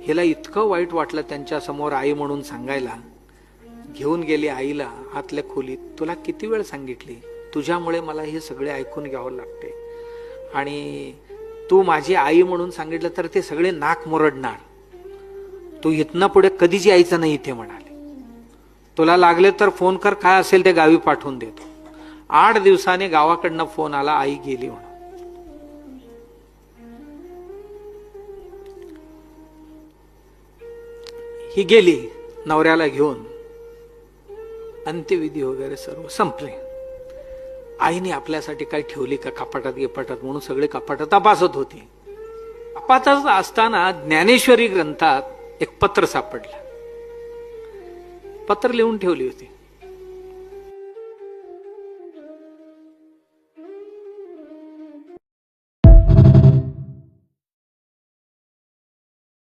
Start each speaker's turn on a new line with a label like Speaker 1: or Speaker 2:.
Speaker 1: हिला इतकं वाईट वाटलं त्यांच्या समोर आई म्हणून सांगायला. घेऊन गेली आईला आतल्या खोलीत. तुला किती वेळ सांगितली, तुझ्यामुळे मला हे सगळे ऐकून घ्यावं लागते, आणि तू माझी आई म्हणून सांगितलं तर ते सगळे नाक मुरडणार. तू इथनं पुढे कधीच यायचं नाही इथे म्हणाले. तुला लागले तर फोन कर, काय असेल ते गावी पाठवून देतो. 8 दिवसाने गावाकडनं फोन आला, आई गेली म्हणून. ही गेली नवऱ्याला घेऊन. अंत्यविधी वगैरे सर्व संपले. आईने आपल्यासाठी काही ठेवली का कपाटात गिपाटात म्हणून सगळे कपाटात तपासत होते. तपासत असताना ज्ञानेश्वरी ग्रंथात एक पत्र सापडलं. पत्र लिहून ठेवली होती.